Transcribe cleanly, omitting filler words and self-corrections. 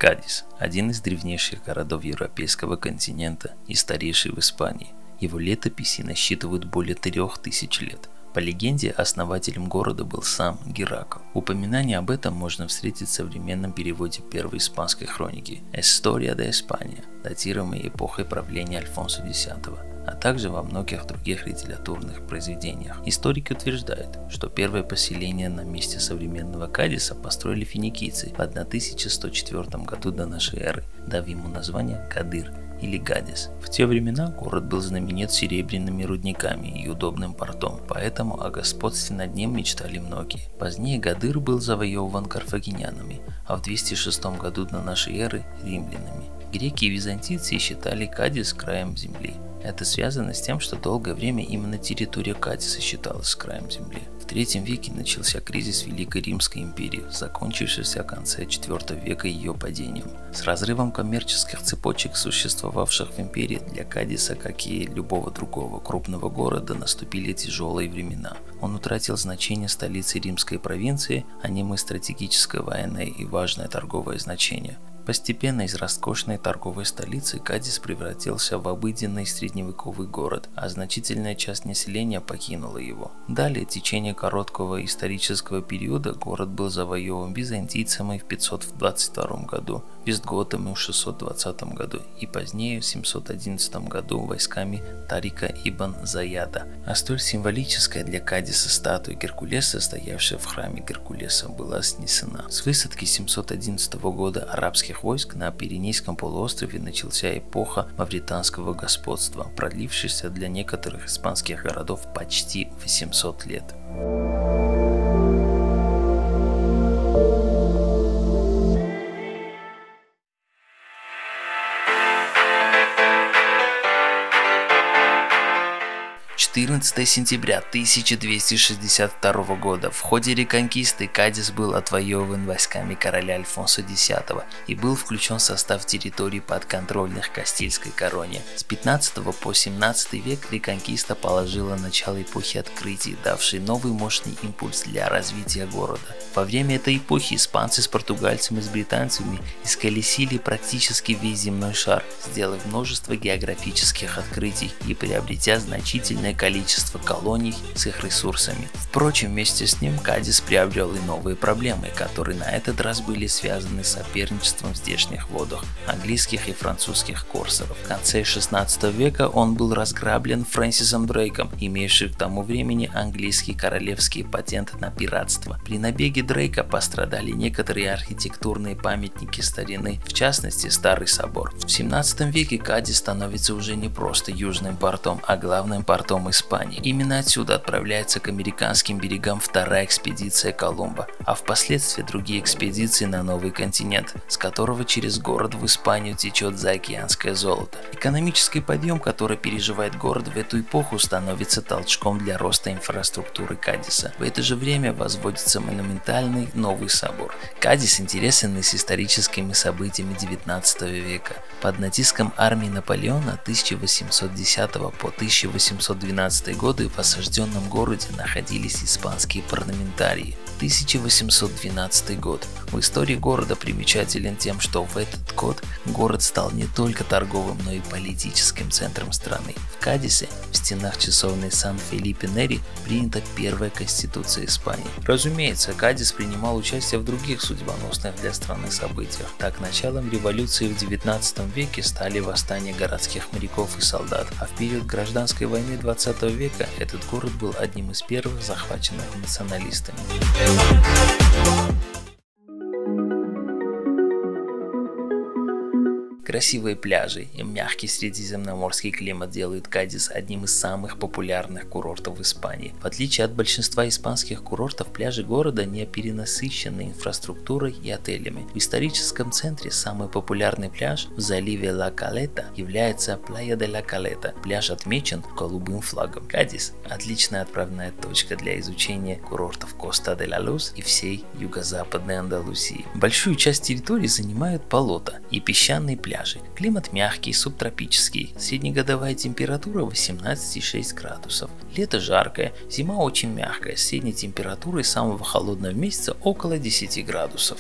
Кадис – один из древнейших городов европейского континента и старейший в Испании. Его летописи насчитывают более 3000 лет. По легенде, основателем города был сам Геракл. Упоминание об этом можно встретить в современном переводе первой испанской хроники «Historia de España», датируемой эпохой правления Альфонсо X, а также во многих других литературных произведениях. Историки утверждают, что первое поселение на месте современного Кадиса построили финикийцы в 1104 году до нашей эры, дав ему название Кадир или Гадис. В те времена город был знаменит серебряными рудниками и удобным портом, поэтому о господстве над ним мечтали многие. Позднее Гадир был завоеван карфагенянами, а в 206 году до нашей эры – римлянами. Греки и византийцы считали Кадис краем земли. Это связано с тем, что долгое время именно территория Кадиса считалась краем земли. В III веке начался кризис Великой Римской империи, закончившийся в конце IV века ее падением. С разрывом коммерческих цепочек, существовавших в империи, для Кадиса, как и любого другого крупного города, наступили тяжелые времена. Он утратил значение столицы римской провинции, а немой стратегическое военное и важное торговое значение. Постепенно из роскошной торговой столицы Кадис превратился в обыденный средневековый город, а значительная часть населения покинула его. Далее, в течение короткого исторического периода, город был завоеван византийцами в 522 году, вестготами в 620 году и позднее в 711 году войсками Тарика ибн Заяда. А столь символическая для Кадиса статуя Геркулеса, стоявшая в храме Геркулеса, была снесена. С высадки 711 года арабских войск на Пиренейском полуострове начался эпоха мавританского господства, продлившаяся для некоторых испанских городов почти 800 лет. 14 сентября 1262 года в ходе реконкисты Кадис был отвоеван войсками короля Альфонсо X и был включен в состав территорий подконтрольных Кастильской короне. С 15 по 17 век реконкиста положила начало эпохи открытий, давшей новый мощный импульс для развития города. Во время этой эпохи испанцы с португальцами и с британцами исколесили практически весь земной шар, сделав множество географических открытий и приобретя значительное количество колоний с их ресурсами. Впрочем, вместе с ним Кадис приобрел и новые проблемы, которые на этот раз были связаны с соперничеством в здешних водах английских и французских корсаров. В конце 16 века он был разграблен Фрэнсисом Дрейком, имевшим к тому времени английский королевский патент на пиратство. При набеге Дрейка пострадали некоторые архитектурные памятники старины, в частности Старый собор. В 17 веке Кадис становится уже не просто южным портом, а главным портом Испании. Именно отсюда отправляется к американским берегам вторая экспедиция Колумба, а впоследствии другие экспедиции на новый континент, с которого через город в Испанию течет заокеанское золото. Экономический подъем, который переживает город в эту эпоху, становится толчком для роста инфраструктуры Кадиса. В это же время возводится монументальный новый собор. Кадис интересен с историческими событиями 19 века. Под натиском армии Наполеона 1810 по 1812 годы в осажденном городе находились испанские парламентарии. 1812 год. В истории города примечателен тем, что в этот год город стал не только торговым, но и политическим центром страны. В Кадисе, в стенах часовни Сан-Фелипе Нери, принята первая конституция Испании. Разумеется, Кадис принимал участие в других судьбоносных для страны событиях. Так, началом революции в 19 веке стали восстания городских моряков и солдат, а в период гражданской войны 20 века этот город был одним из первых захваченных националистами. Красивые пляжи и мягкий средиземноморский климат делают Кадис одним из самых популярных курортов в Испании. В отличие от большинства испанских курортов, пляжи города не перенасыщены инфраструктурой и отелями. В историческом центре самый популярный пляж в заливе Ла Калета является Плая де ла Калета. Пляж отмечен голубым флагом. Кадис – отличная отправная точка для изучения курортов Коста де ла Лус и всей юго-западной Андалусии. Большую часть территории занимают болота и песчаные пляжи. Климат мягкий, субтропический. Среднегодовая температура 18,6 градусов. Лето жаркое, зима очень мягкая, с средней температурой самого холодного месяца около 10 градусов.